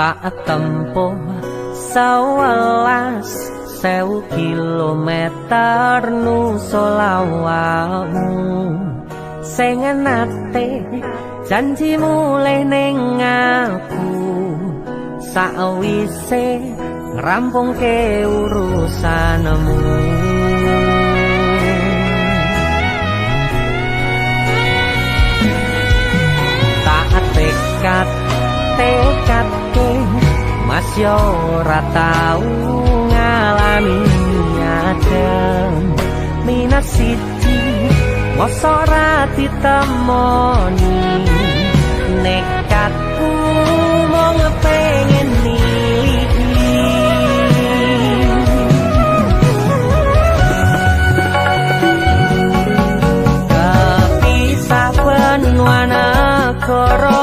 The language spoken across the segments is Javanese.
tak tempuh 11.000 kilometer nusolawamu sing nate janji mulih ning aku sakwise ngrampungke urusanmu. Tak tekadke Mas yo ora tau ngalami adem minat siji mosok ora ditemoni nekatku mung pengen niliki kepisah benua negara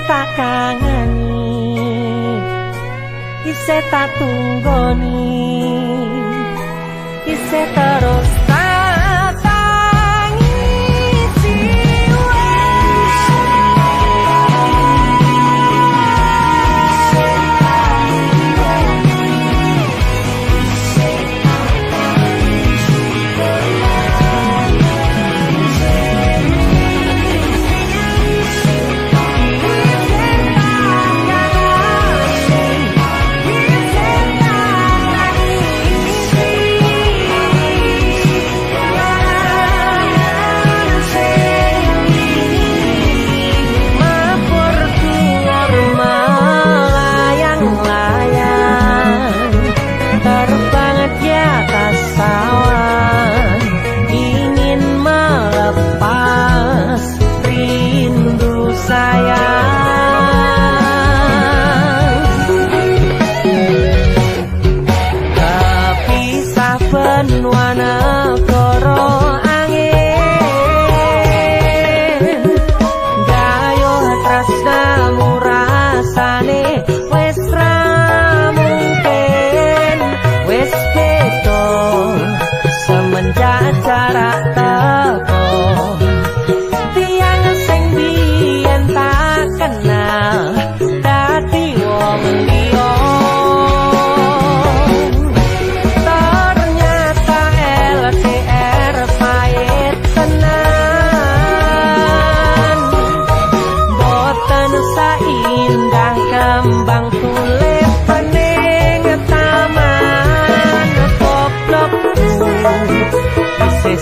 tak kangeni isih tak tunggoni isih terus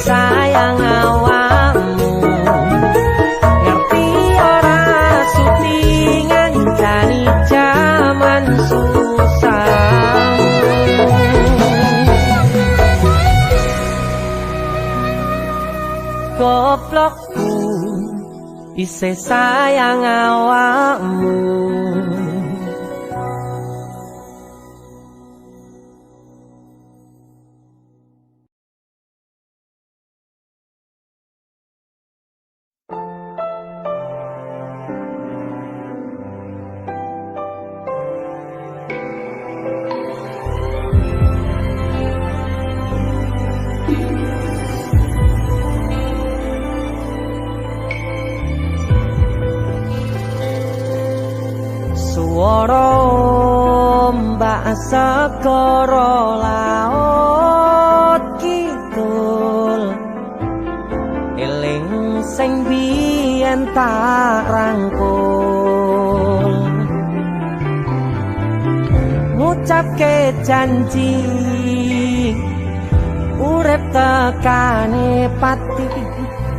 sayang awakmu ngerti ora suti ngancani jaman susah goblokku isih sayang awakmu. Suara ombak segara laut kidul eling sing biyen tak rangkul ngucapke janji urip tekane pati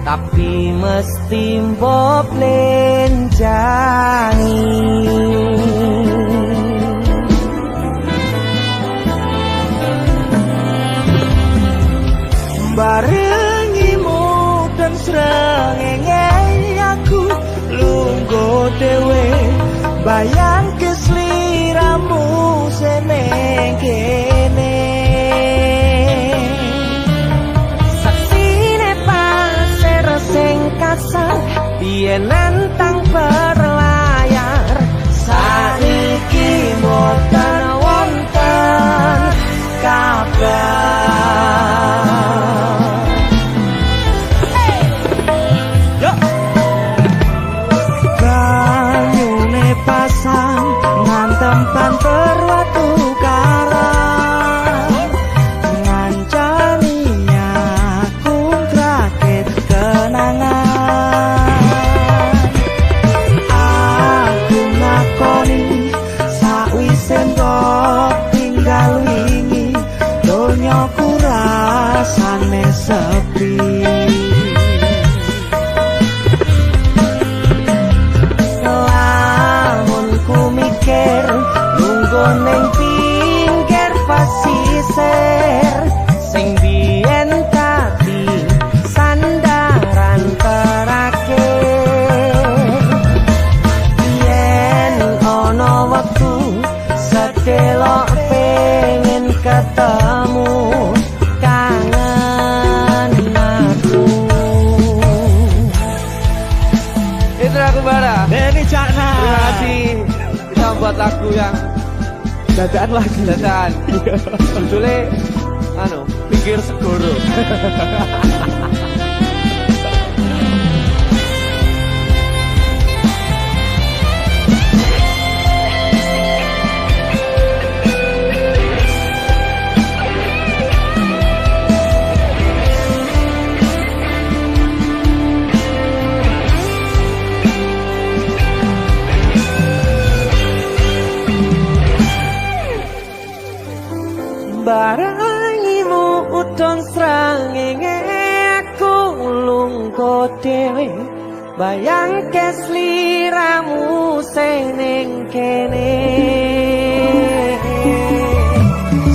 tapi mesti mbok lenjani barengimu dan srengenge aku lungguh dhewe bayang kesliramu seneng kene saksine pasir sing kasar yen nantang berlayar saiki mboten wonten kabar pasang ngantem banter watu karang ngancani aku rakit kenangan aku ngakoni sakwise mbok tinggal wingi donyaku rasane sepi neng pinggir pasisir sing biyen tadi sandaran terakhir yen ana wektu sedelok pengen ketemu kangen aku itu aku bara Denny Cakna terima kasih kita buat lagu yang dadaan lagi dadaan judulnya pinggir segoro barangimu udon srengenge aku lungguh dhewe bayang kesliramu seneng kene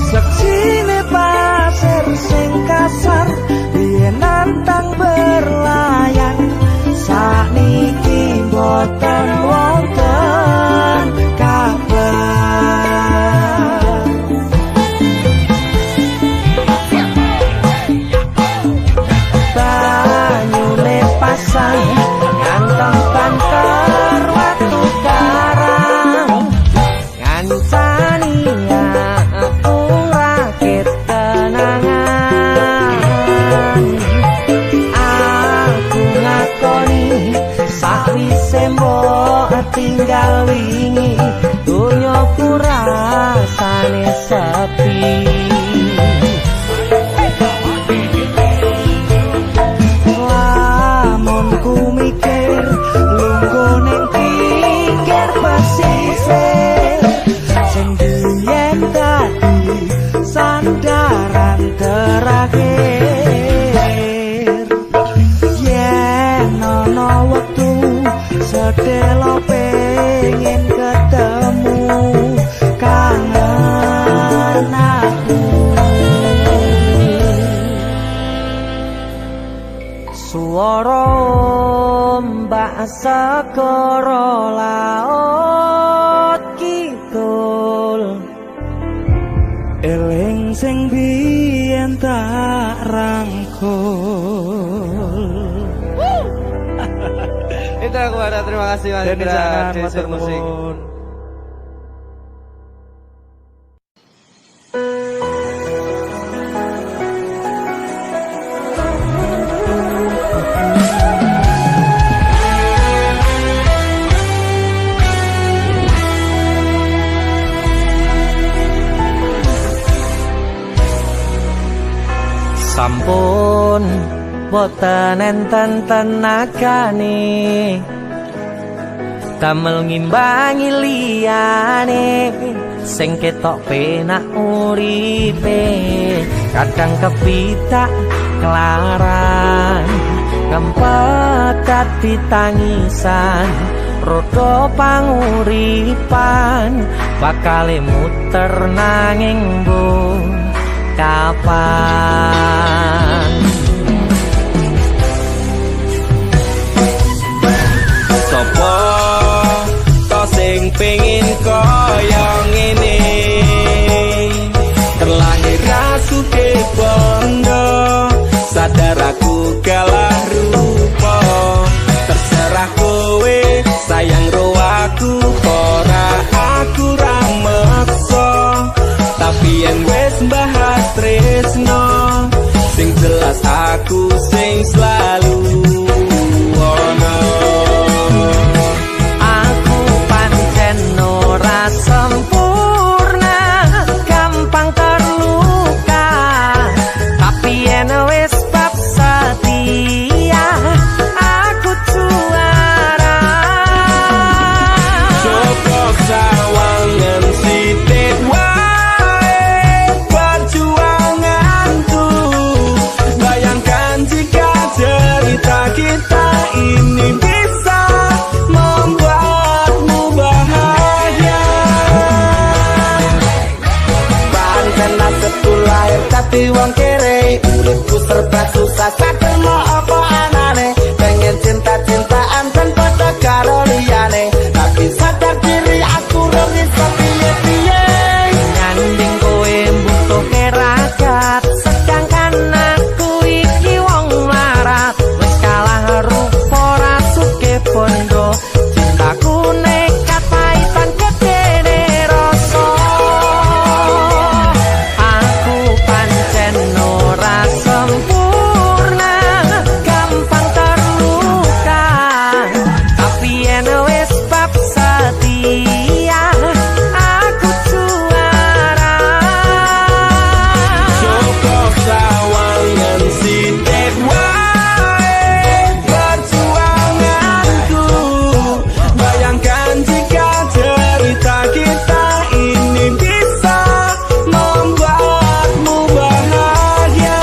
saksine pasir sing kasar yen nantang berlayar sakniki mboten wonten kabar ngantong banter watu karang ngancani aku rakit kenangan aku ngakoni sakwise mbok tinggal wingi donyaku rasane sepi ku mikir lungguh ning pinggir pasisir sing biyen dadi sandaran terakhir yen ana wektu sedelo pengen ketemu kangen aku suara ombak segara laut kidul eling sing biyen tak rangkul itu aku ada terima kasih Mas Indra Desur Musik. pun boten enten tenagane damel ngimbangi liyane sing ketok penak uripe kadang kepitak kelaran kempet dadi tangisan rodo panguripan bakal muter nanging mbung kapan sopo to sing pengin kaya ngene terlahir sugih bondo sadar aku kalah rupa terserah kowe sayang ro aku ora aku ra meksa tapi yen wis bahas tresno sing jelas aku sing selalu ono aku pancen ora sempurna gampang terluka tapi yen wis bab setia aku juara cukup sawangan sitit wae perjuanganku bayangkan jika cerita kita ini bisa membuatmu bahagia pancen nasibku lahir tapi wong kere uripku serba susah sadar mau apa anane pengen cinta-cintaan tanpa karo liyane tapi sadar diri aku iso piye-piye nyanding kowe butuh keragat sedangkan aku iki wong larat wis kalah rupa ora sugih bondo cintaku nekat paitan gedene rasa aku pancen ora sempurna gampang terluka tapi yen wis bab setia aku juara cukup sawangan sitit wae perjuanganku bayangkan jika cerita kita ini bisa membuatmu bahagia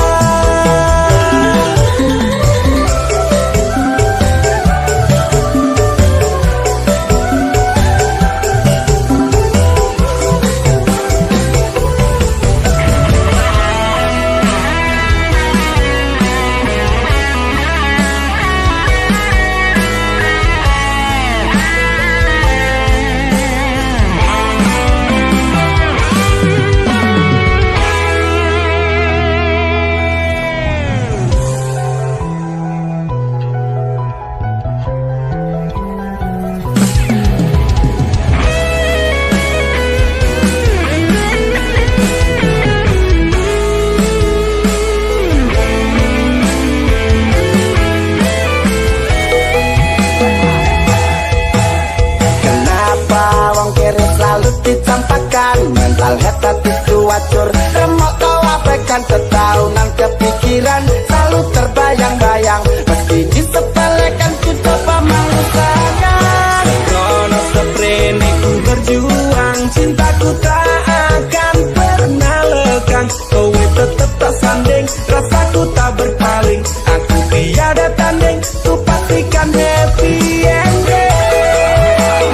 kenapa wong kere selalu dicampakkan mental head hatiku wacur remok kau abaikan setaunan kepikiran selalu terbayang-bayang meski disepelekan ku coba mengusahakan krono seprene ku berjuang cintaku tak akan pernah lekang kowe tetep tak sanding rasaku tak berpaling aku tiada tanding ku pastikan happy ending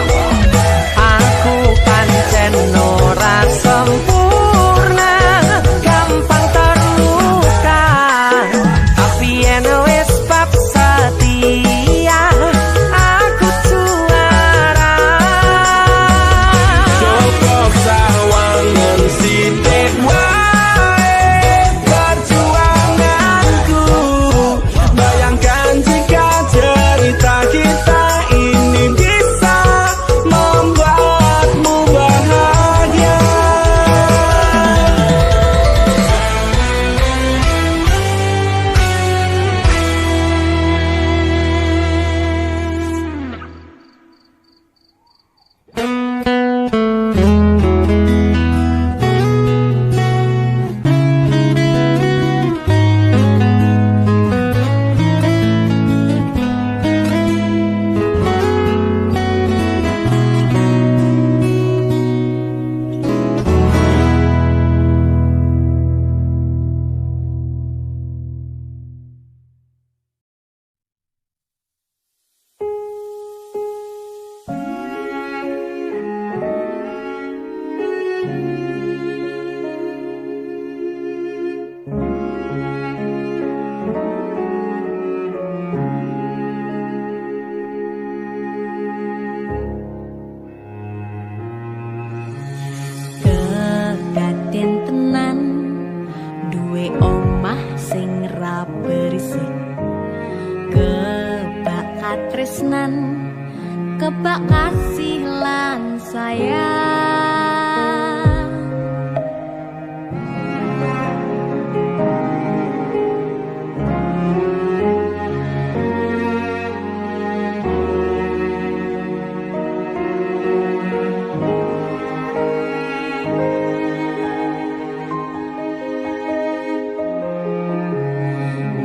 aku pancen ora sempurna bak kasih lan sayang.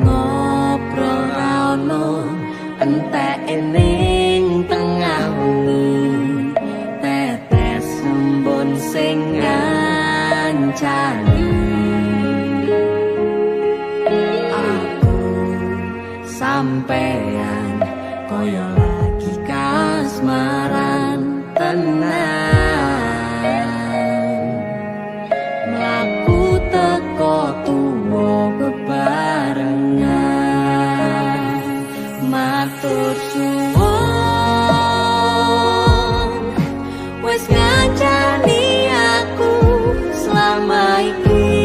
Ngobrol ra ono entek ning tengah wengi, tetes embun sing ngancani. Aku sampean koyo lagi kasmaran tenan, mlaku teko tuwa bebarengan. Matur suwun wis ngancani aku selama iki,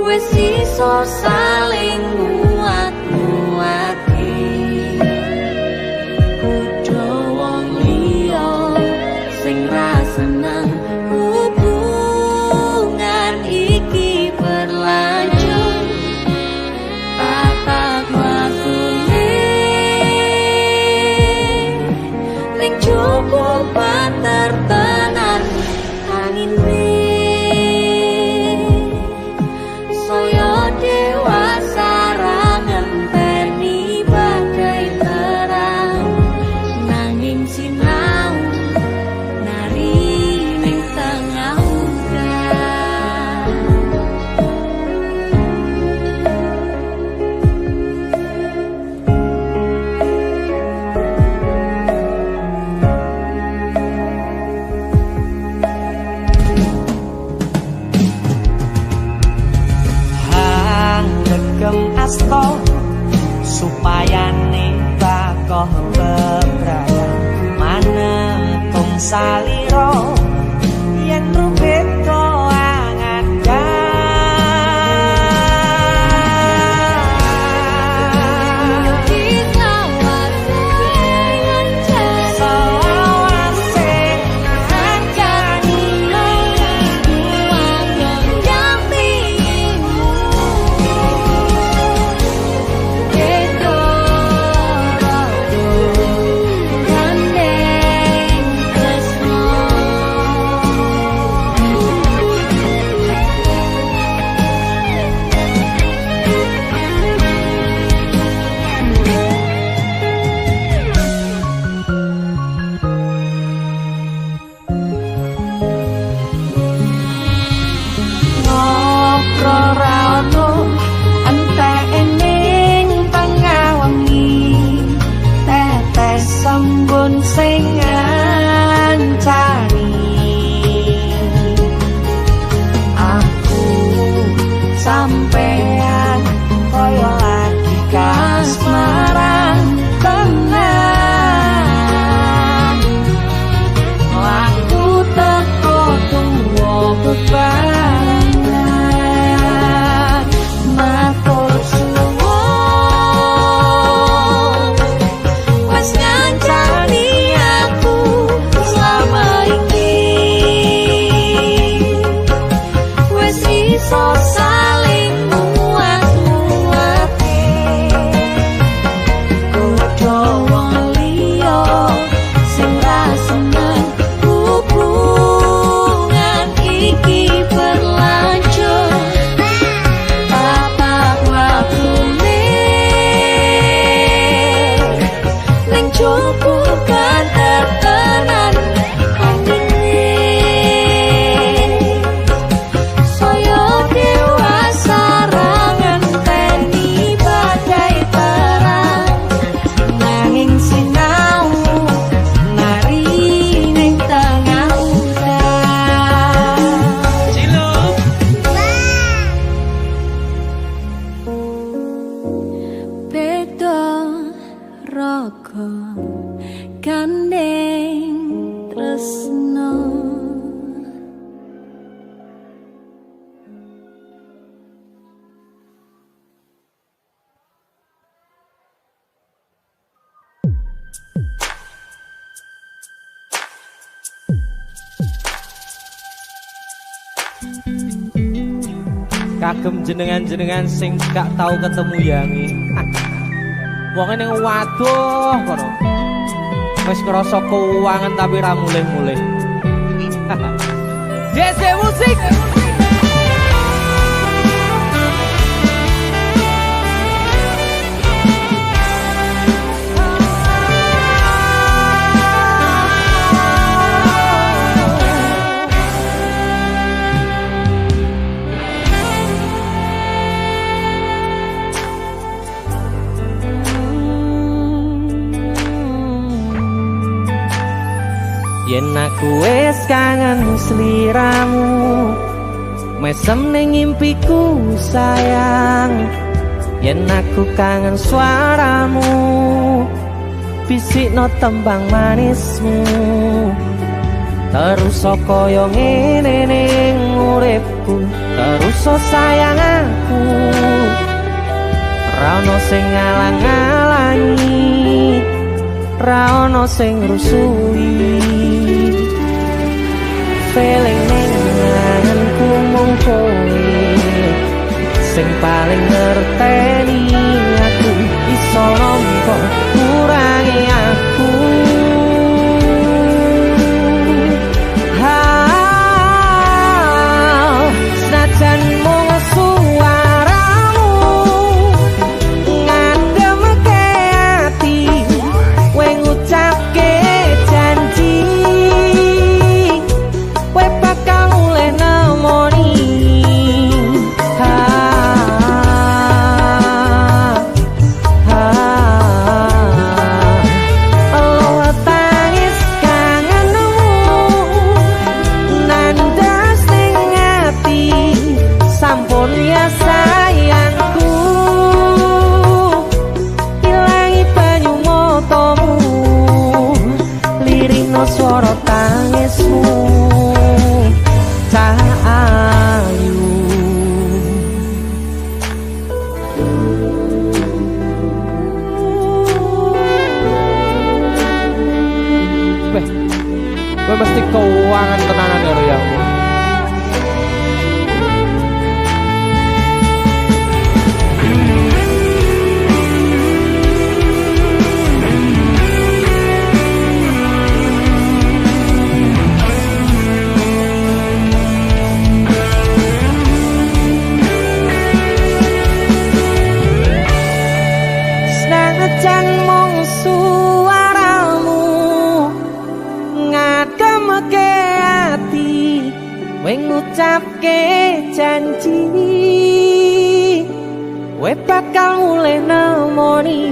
wis iso saling nguat-nguati. Kudu wong liya sing ra seneng hubungan iki berlanjut. Tatap wakune ning cukup tertenan angine, saya dewasa ra ngenteni badai terang, nanging sinau nari ning tengah udan. Hanggegem asto supaya nembako bebrayan manekung saliro yen rubet angan sing ngancani. Aku sampean koyo lagi kasmaran tenan, aku teko tuwa bebarengan. Matur suwun wis ngancani aku selama iki, wis iso saling muat-muati. Kudu wong liya sing ra seneng hubungan iki berlanjut. Tapak wakune ning cukup kan tertenan angine, saya dewasa ra ngenteni badai terang, nanging sinau nari ning tengah udan. Beda raga gandeng tresno. kagem jenengan-jenengan sing gak tau ketemu yangi. Wong ning waduh kono. Wis krasa keuangan tapi ra mulih-mulih. DC musik. Yen aku wis kangen sliramu, mesem ning impiku sayang. Yen aku kangen suaramu, bisikno tembang manismu. Terus kaya ngene ning uripku, terus sayang aku. Ra ono sing ngalang-alangi, ra ono sing rusui. Feeling ning ngangenku mung kowe sing paling ngerteni aku. Iso nampa kurangi aku. Senajan mung suaramu ngademke ati, kowe ngucapke janji kowe bakal mulih nemoni. Allah tangis kangenmu nandas ning ati, sampun ya sayangku. Ilangi banyu matamu, lirikno swara tangismu. Cahayu weh, gue mesti keuangan tenanan karo ya. Senajan mung suaramu ngademke ati, kowe ngucapke janji kowe bakal mulih nemoni.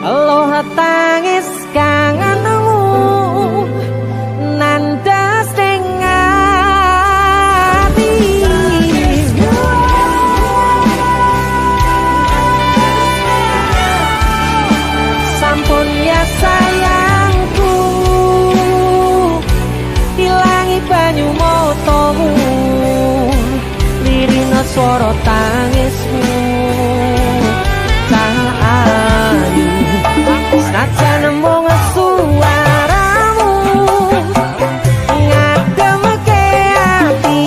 Allah tangis kangenmu nandas ning ati, sampun ya sayangku. Ilangi banyu matamu, lirina swara tangismu. Cahayu senajan mung suaramu ngademke ati,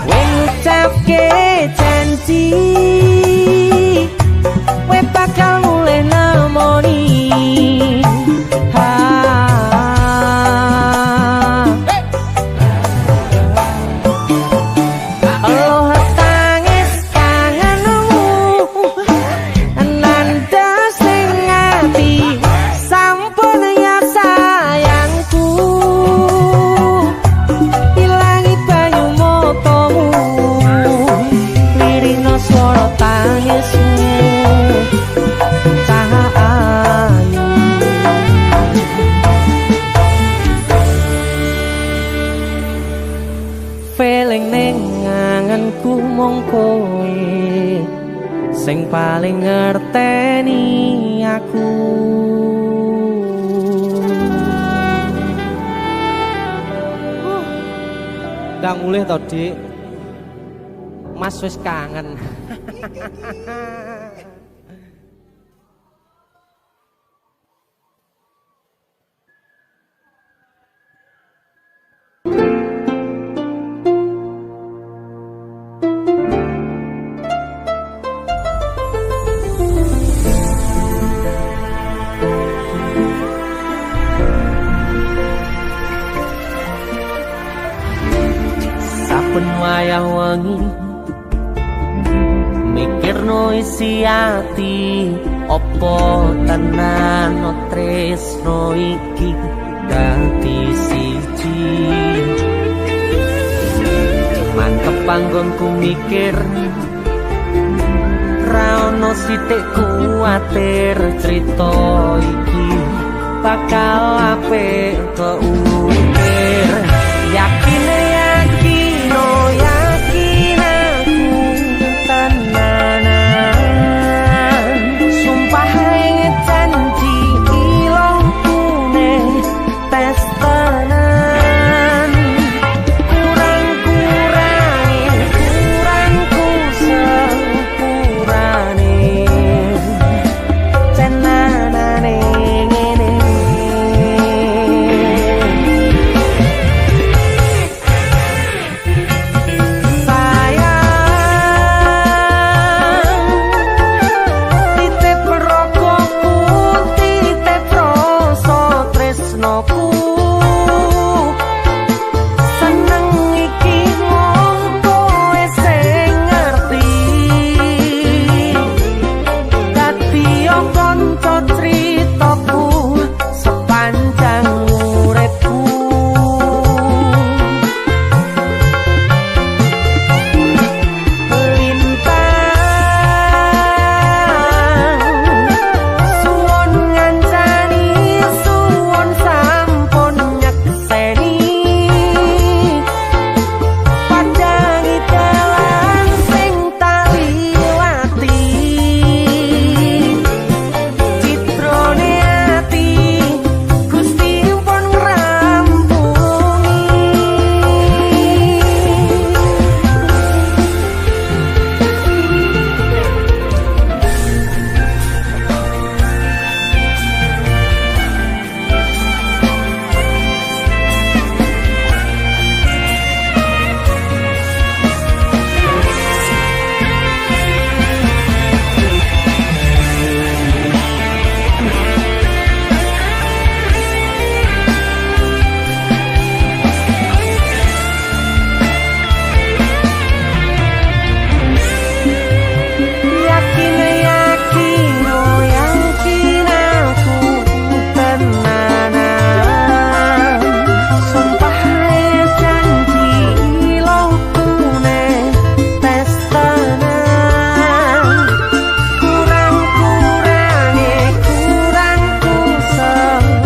kowe ngucapke janji kowe bakal mulih nemoni. Allah tangis kangenmu nandas ning ati, sampun ya sayangku. Ilangi banyu matamu, lirina swara tangismu. Cahayu feeling ning ngangenku mung kowe sing paling ngerteni aku. Ndang mulih to, Dik. Mas wis kangen. wayah wengi mikirno isi ati opo tenan tresno iki dadi siji mantep panggonku mikir ra ono sithik kuwatir crita iki bakal apik keukir yakin aku tenanan sumpah ing janji ilongkune tes tenan kurangku sepurane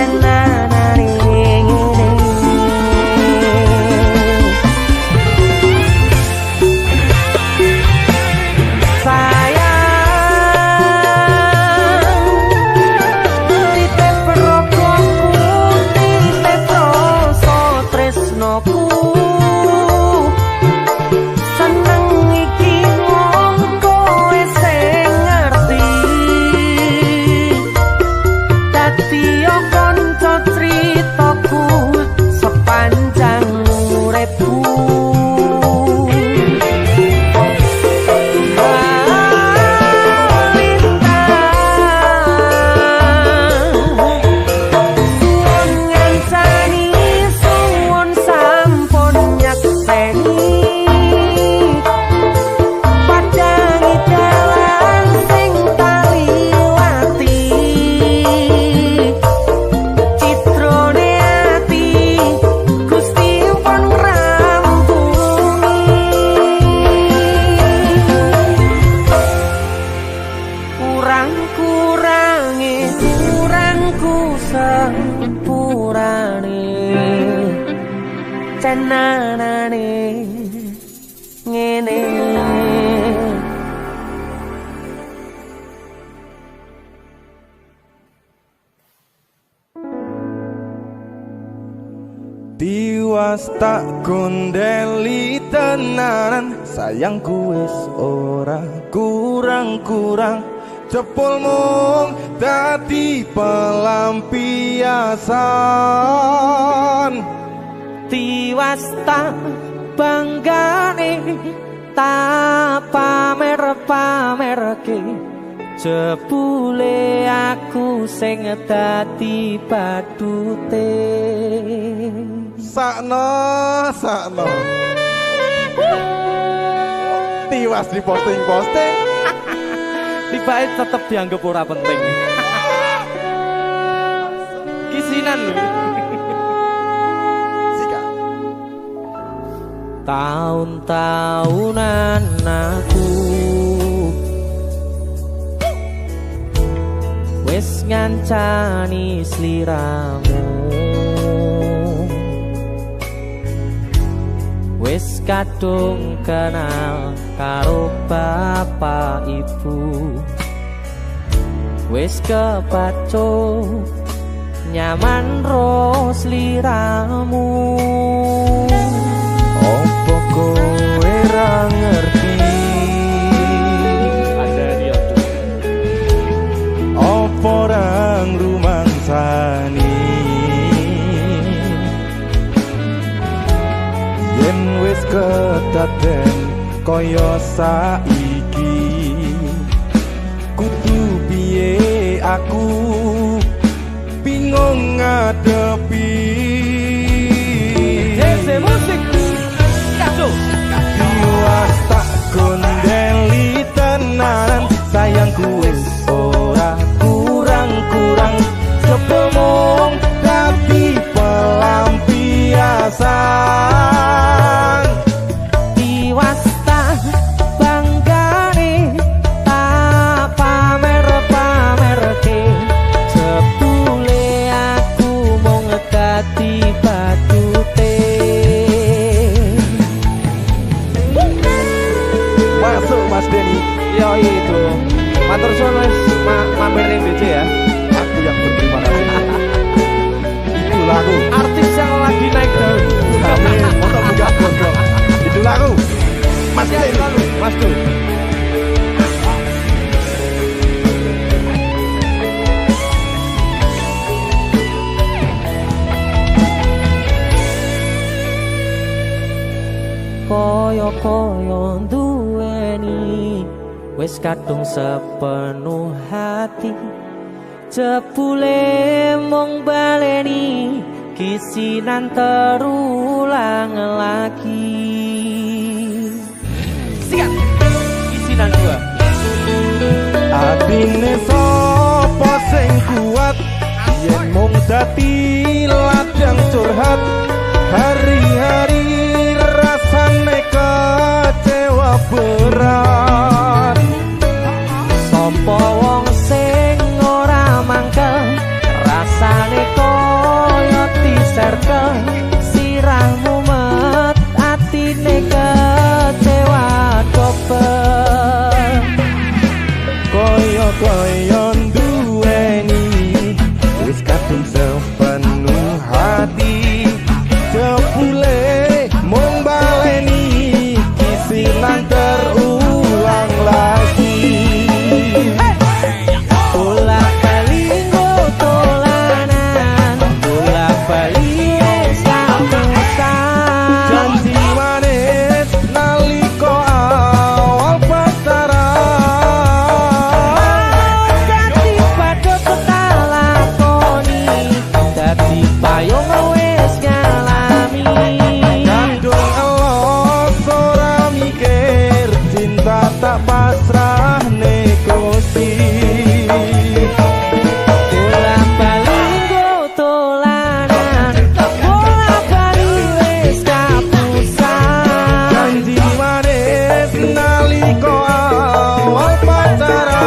tenanane ngene tenanane ngene. Tiwas tak gondeli tenanan, sayangku wis ora kurang-kurang, jebul mung dadi pelampiasan. Tiwas tak banggane tak pamer-pamerke, jebule aku sing dadi badute. Sakno tiwas di posting tiba tetep dianggap ora penting. Kisinan lho. Sika Tahun-tahunan aku wis ngancani sliramu, wis kadung kenal karo bapak ibu, wis kepacut nyaman ro sliramu. opo kowe ra ngerti opo ra ngrumangsani yen wis kedaden kaya saiki kudu piye aku bingung ngadepi Hese musik kado tiwas tak gondeli tenan sayangku wis ora kurang-kurang sepemong tapi pelampiasan tiwas tak banggane tak pamer-pamerke jebule aku mung dadi badute. masuk Mas Denny. Yo itu. Matur suwun wis mampir ning BC ya. Aku yang berterima kasih. Itu lagu Artis yang lagi naik daun. amin untuk buka gondrong. Itu lagu Mas Denny. Mas Du. Koyo-koyo duweni wis kadung sepenuh hati, jebule mung baleni kisinan terulang lagi. Siap kisinan dua. Atine sapa sing kuat yen mung dadi ladang curhat hari-hari rasane kecewa berat. Sopo wong sing ora mangkel rasane koyo diserkel sirahmu met atine kecewa dobel. Koyo duweni wis kadung sepenuh hati jebule mung baleni kisinan terulang lagi. Bola-bali tolanan, bola-bali samusan. Janji manis nalika awal pacaran Dadi padha tak lakoni, dadi payung wis ngalami. Kandung elos ora mikir cinta tak pasrah negosi. Bola-bali tolanan, bola-bali wis kapusan. Janji manis nalika awal pacaran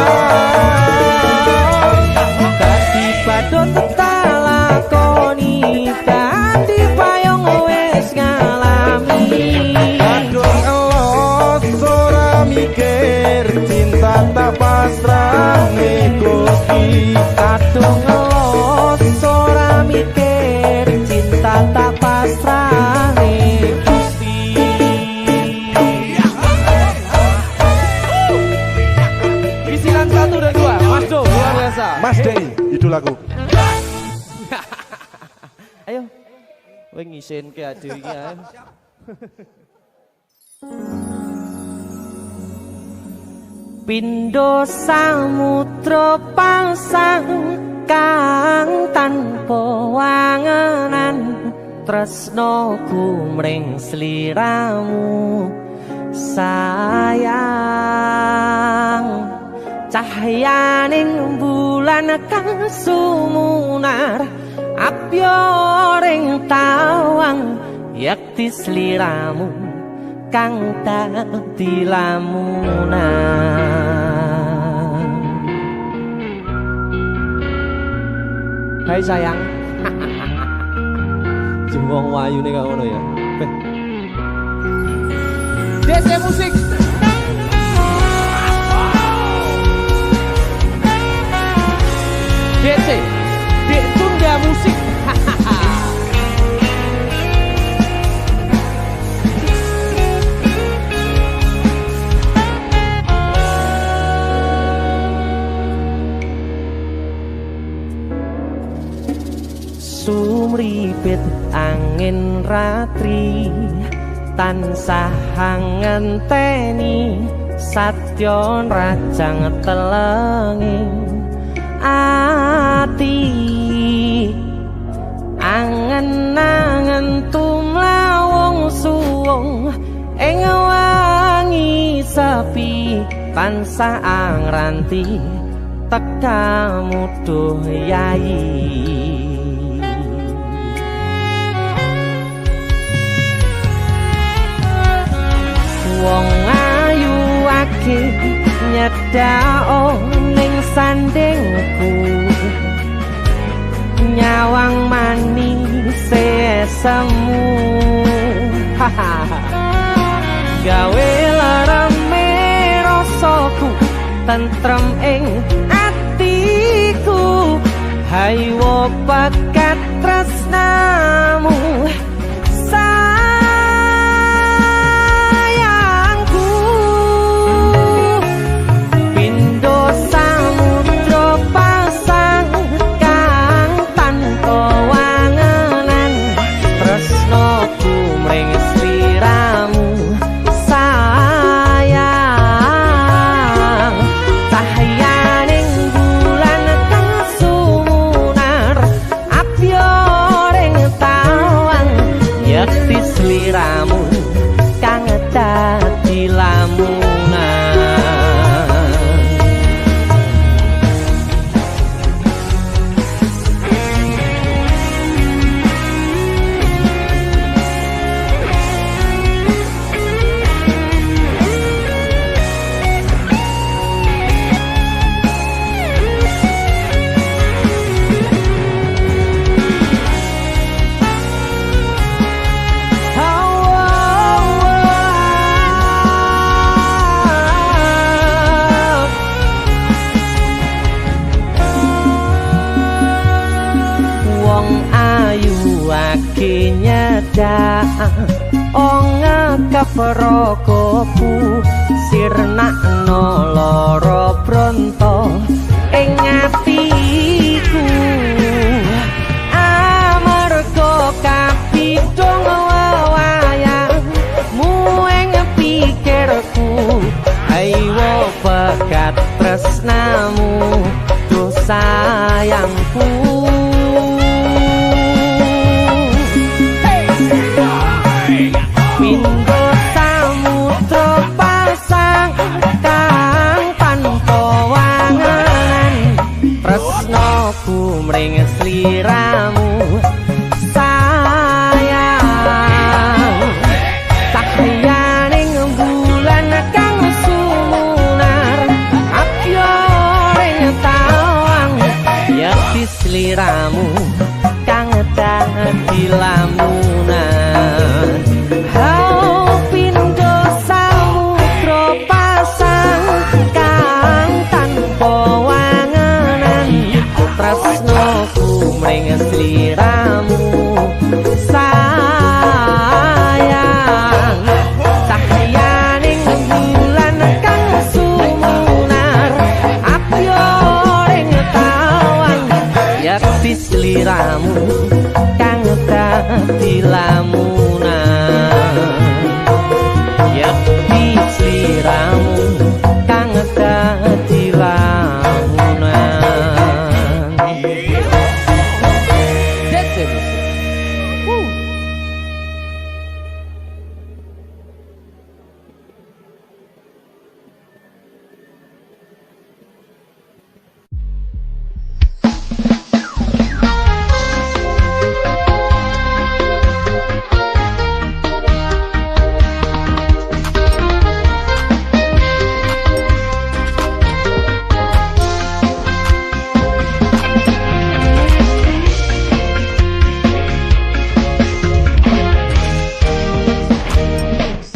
Dadi padha tak lakoni, dadi payung wis ngalami. Kandung elos ora mikir cinta tak pasrah negosi. Kadung ngelos ora mikir cinta tak pasrah Gusti. Kisinan 1 dan 2. Mas Du luar biasa. Mas Denny itu lagu Ayo. Kowe ngisenke ade iki ae. Pindho samudra pasang kang tanpa wangenan tresnoku mring sliramu sayang cahyaning bulan kang sumunar apyoring tawang yakti sliramu kang dadi lamunan. Hai sayang. Jembong wayu nih kak ngono ya. DC musik. DC Tunda musik. Sumripit angin ratri tansah ngenteni satyon rajang telenging ati angen-angen tumlawung suwung ing wangi sepi tansah angranti tekamu duh yayi. Wong ayu ake nyedao ning sandingku nyawang manis semu gawe larame rasaku tentrem ing atiku haywo bakat tresnamu sliramu kang dadi lamunan. Nyedak onga kaprokoku sirnakno lara bronto ing atiku amarga kapidhong wayangmu ing pikirku ayo bakat tresnamu duh sayangku. Pindho samudra pasang kang tanpa wangenan tresnoku mring sliramu sayang cahyaning bulan kang sumunar apyoring tawang yakti sliramu kang dadi lamunan. Pindho samudra pasang kang tanpa wangenan tresnoku mring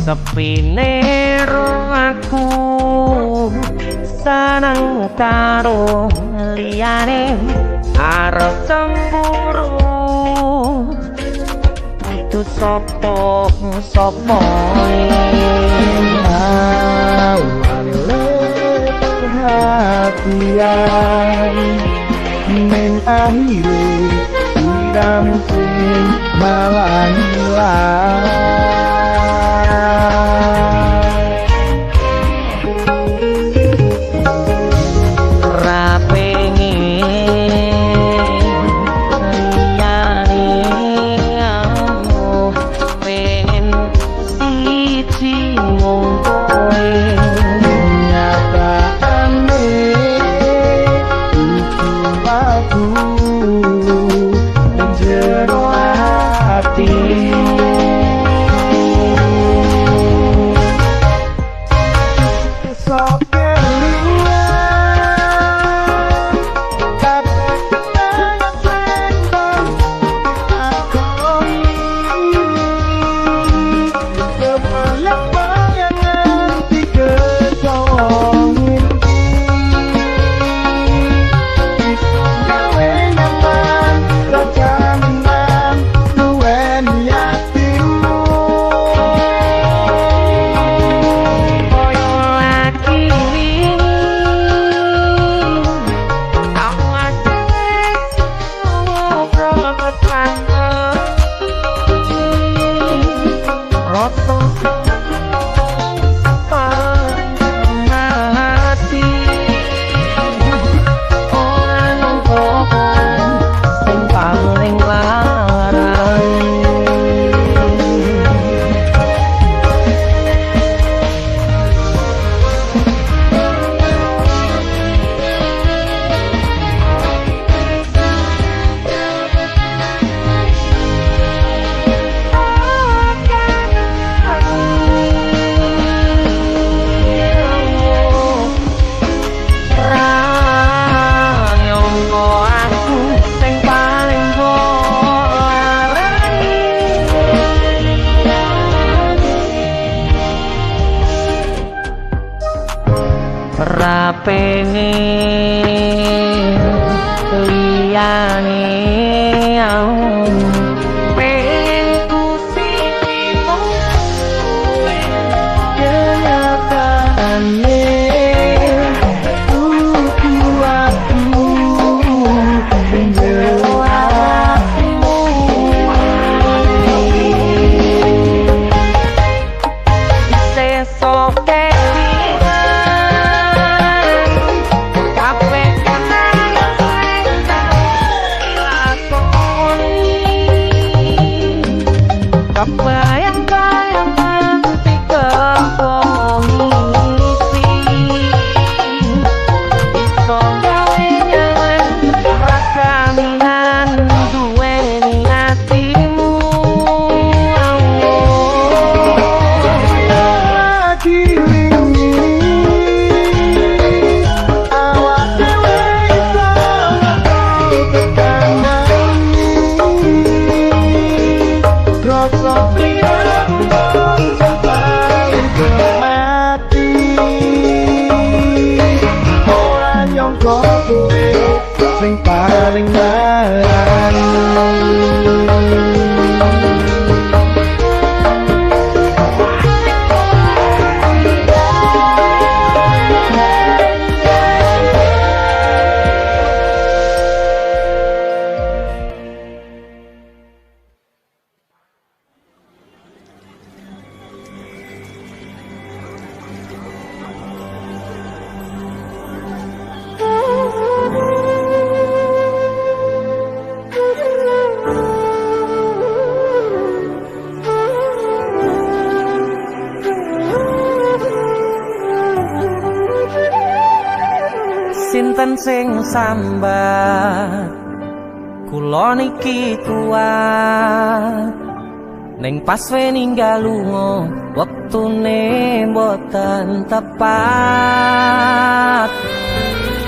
sepine aku seneng karo liyane arep cemburu itu sopo perhatian men akhire tidak mungkin malah hilang. Sinten sing sambat kula niki kuat ning pas ninggal lunga wektune mboten tepat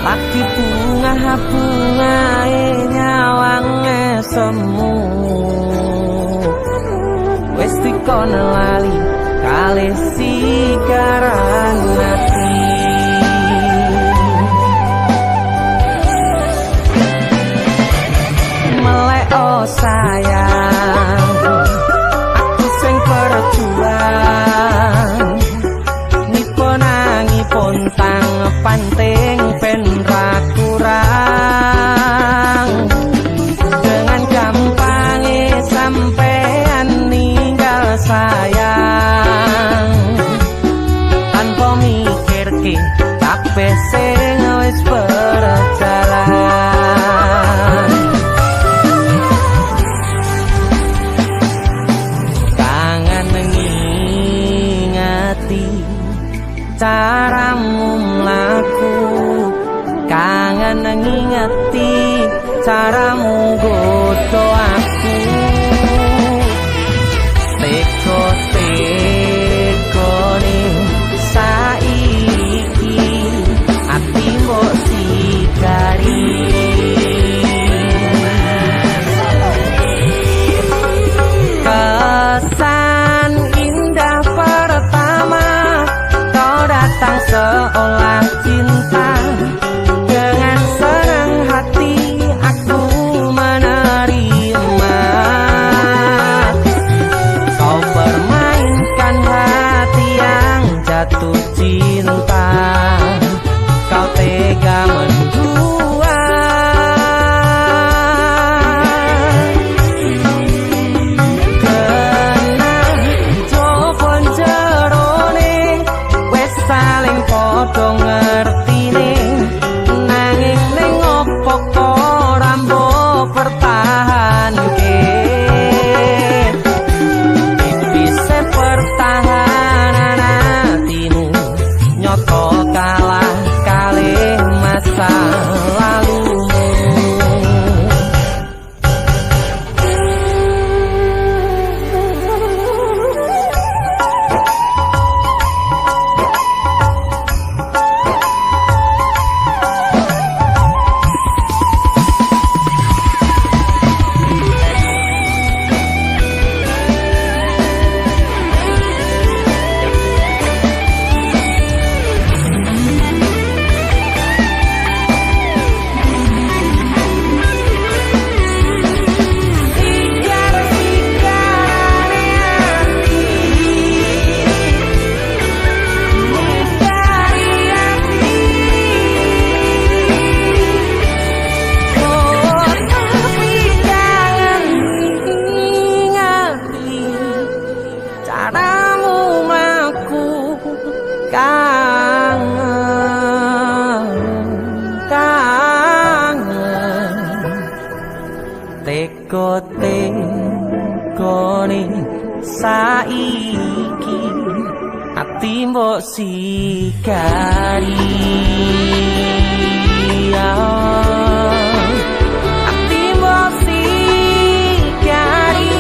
lagi bunga-bungae nyawange semu wis dikono lali kalih ngerti caramu mlaku, kangen ngingeti caramu godho aku. Teko ning saiki ati mbok sigari. Kesan indah pertama kau datang seolah cinta. Dengan senang hati aku menerima. Kau permainkan hati yang jatuh cinta. Kau tega mendua. Kenang jopon jerone wes saling podo ngertine. Nanging ning opo ora mbok pertahanke. Bisa pertahanan hatimu nyoto kalah kalih masa lalumu. Caramu mlaku kangen teko ning saiki ati mbok sigari. Ati mbok sigari.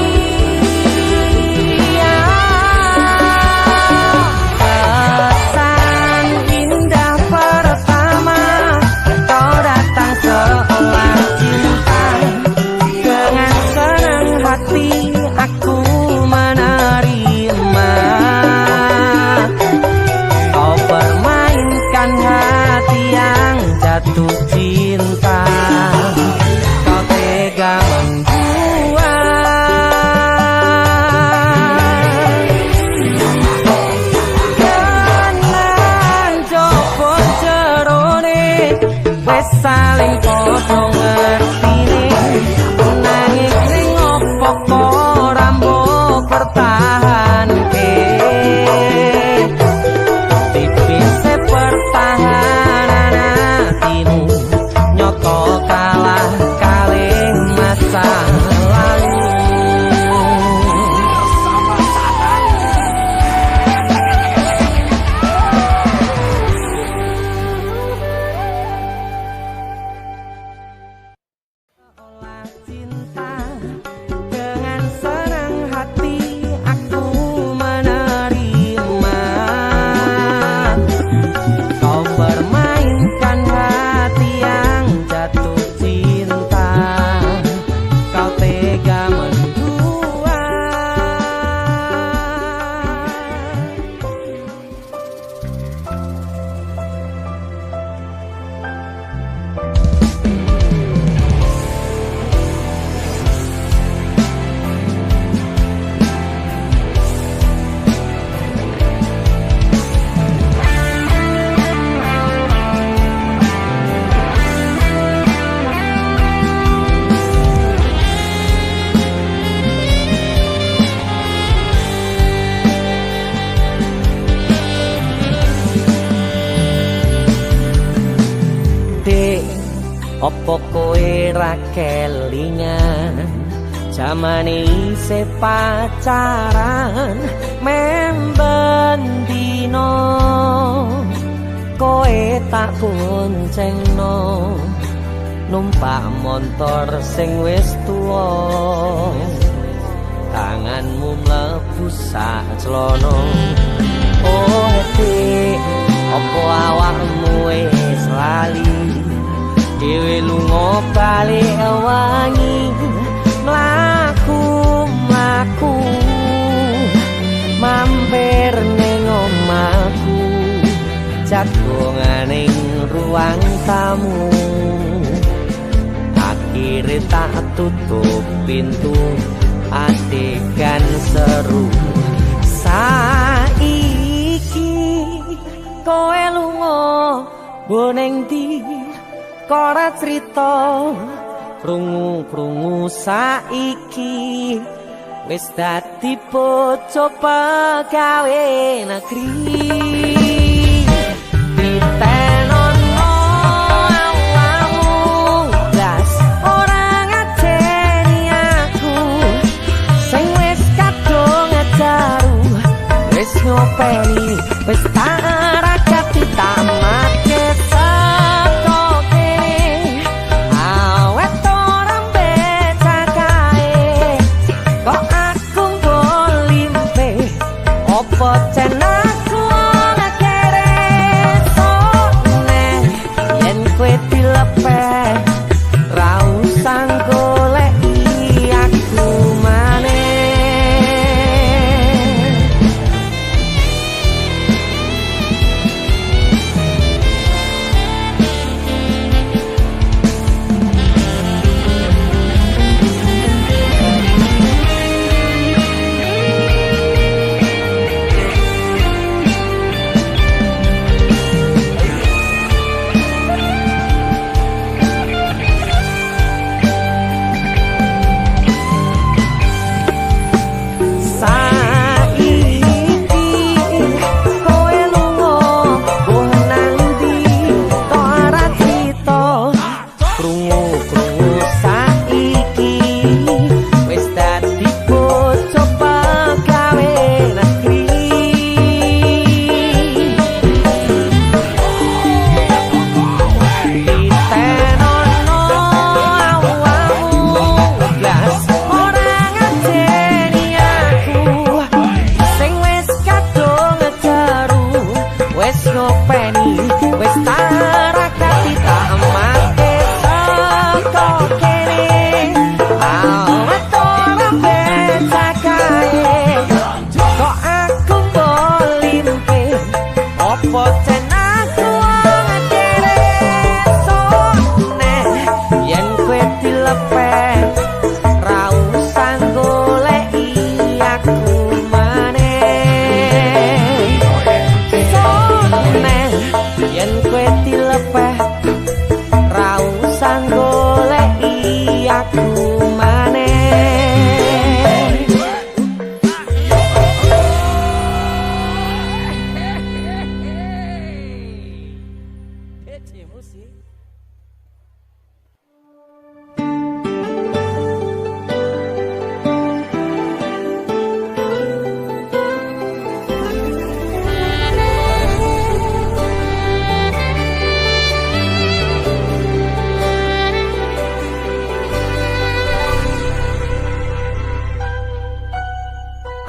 Kesan indah pertama kau datang seolah cinta. Dengan senang hati aku menerima. Kau permainkan hati yang jatuh cinta. Kau tega membuat. Kenang jopon jerone wes saling podo ngertine. Nanging ning opo ora mbok pertahanke. Tipis pertahanan hatimu nyoto kalah kalih masa lalu. Seolah cinta. Dengan senang hati aku menerima. Kau permainkan hati yang jatuh cinta. Kau tega mendua. Opo kowe ra kelingan zamane isih pacaran membendi tak boncengno numpak motor sing wis tuwa tanganmu mlebu sak celana oh hati apa awakmu wis lali dhewe lunga balik wangi mlaku mampir ning omahku jagonganing ruang tamu akhirnya tak tutup pintu adegan seru saiki kowe lunga boneng di kora cerita krungu saiki wis dadi bojo pegawe negeri ditenono awamu blas ora ngateni aku sing wis kadung ajaru wis ngopeni wis tak rakati tamake saka kene awet ora becakae kok aku ngolimpe opo cenaku ngakere sone yen kowe dilepeh ra usah goleki aku maneh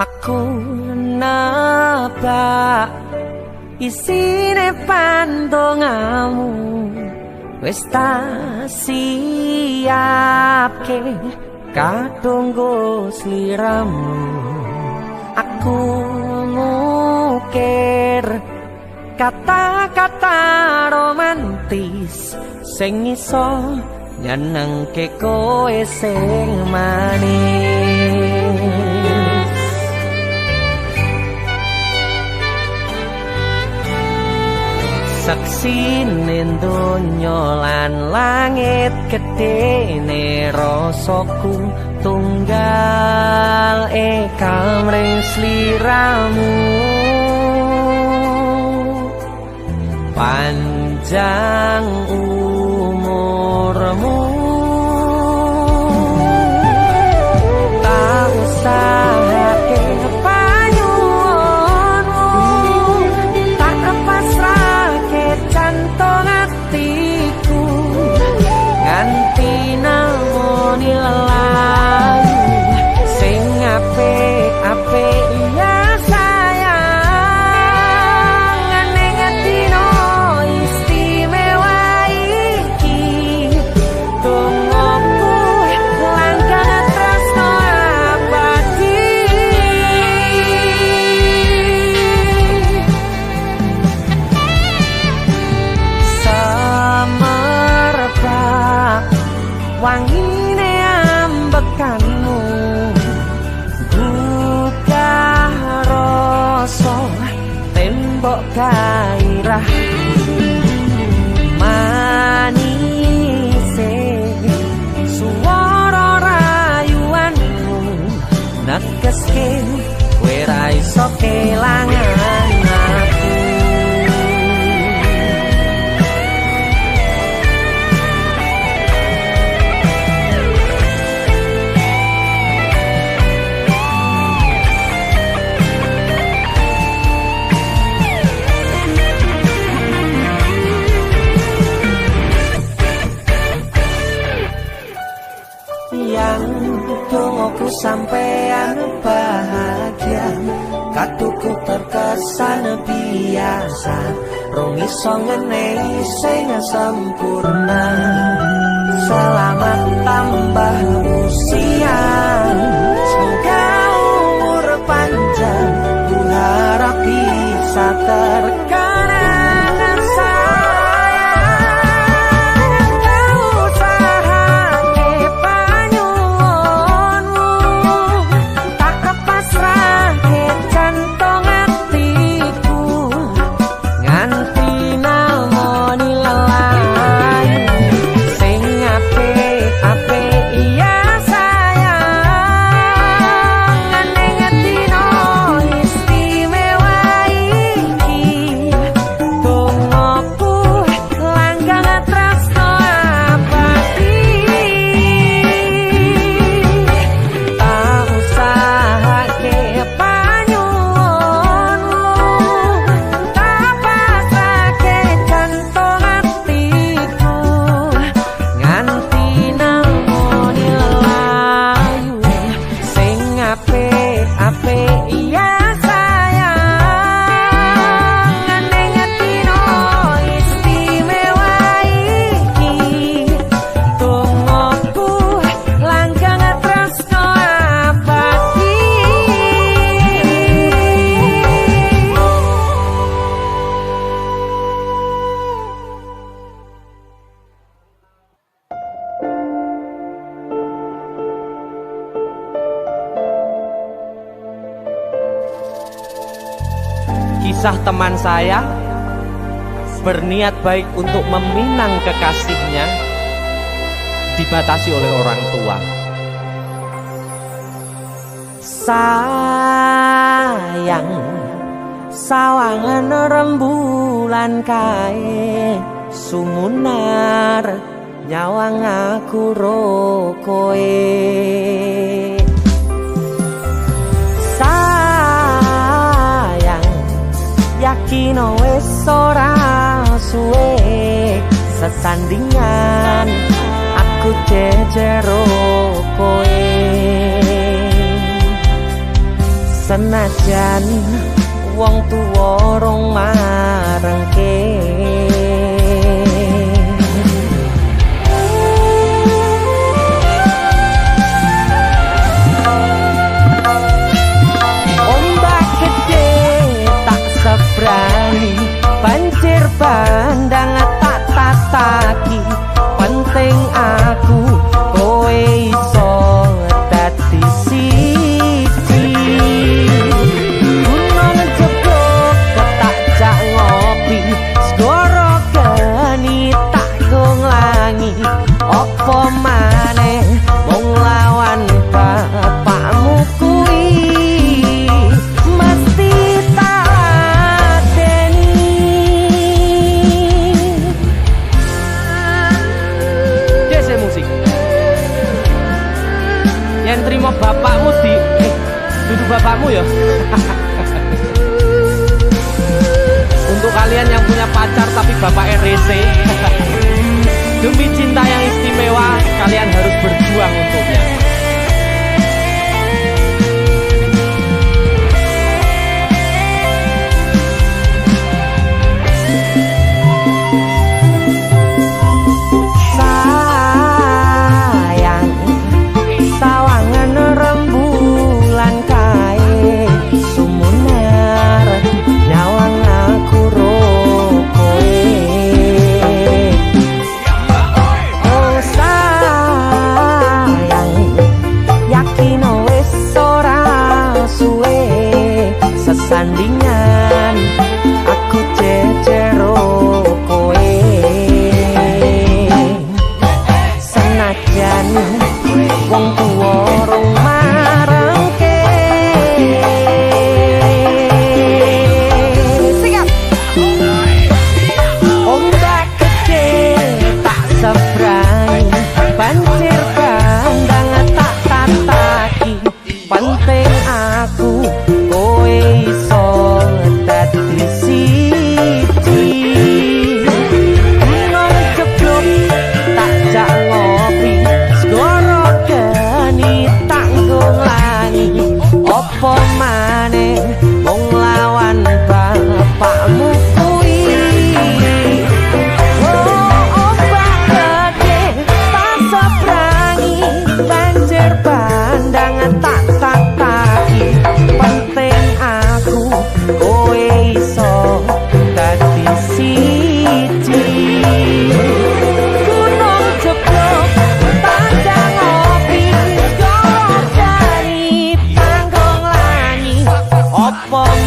aku nabak isine pandongamu wis tak siapke kadunggo sliramu aku ngukir kata-kata romantis sing iso nyenengke kowe sing manis saksine donya lan langit gedene rasaku tunggal kamring sliramu panjang umurmu tak usahake panyuwunmu tak pasrahke jantung mbok gairah manise suara rayuanmu negeske kowe ra iso kelangan aku. Yang dongoku sampean bahagia, katuku terkesan biasa, rong iso ngenehi sing sempurna. Selamat tambah usia, semoga umur panjang, ku harap bisa terkenang sayang. Kau usahake panyuwunmu, tak kepasrahke jantung hatiku, nganti namoni lelayu sing apik-apik iya sayang. Ning dina istimewa iki dongoku langgang tresno abadi. Tak usahake panyuwunmu, tak pasrahke jantung hatiku, nganti namoni lelayu sing apik-apik iya sayang. Ning dina istimewa iki dongoku langgang tresno abadi. Kisah teman saya berniat baik untuk meminang kekasihnya dibatasi oleh orang tua. Sayang, sawangan rembulan kae sumunar nyawang aku ro koe. Sayang, yakin wis ora suwe sesandingan aku jejero koe. Senajan wong tuwa rong marengke, ombak gede tak sebrani, banjir bandang tak tataki. Penting aku kowe iso dadi siji. Gunung jebuk ketak jak ngopi, segoro geni tak gonglangi. Apa maneh mung lawan bapakmu kuwi, mesti tak ladeni. Dese musik yang terima bapakmu di duduk bapakmu ya. Untuk kalian yang punya pacar tapi bapak RC, demi cinta yang istimewa kalian harus berjuang untuknya. Sayang, sawangan rembulan kae sumunar nyawang aku ro koe. Oh sayang,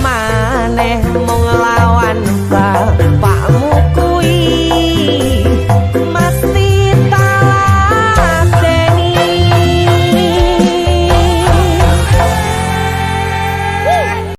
maneh mung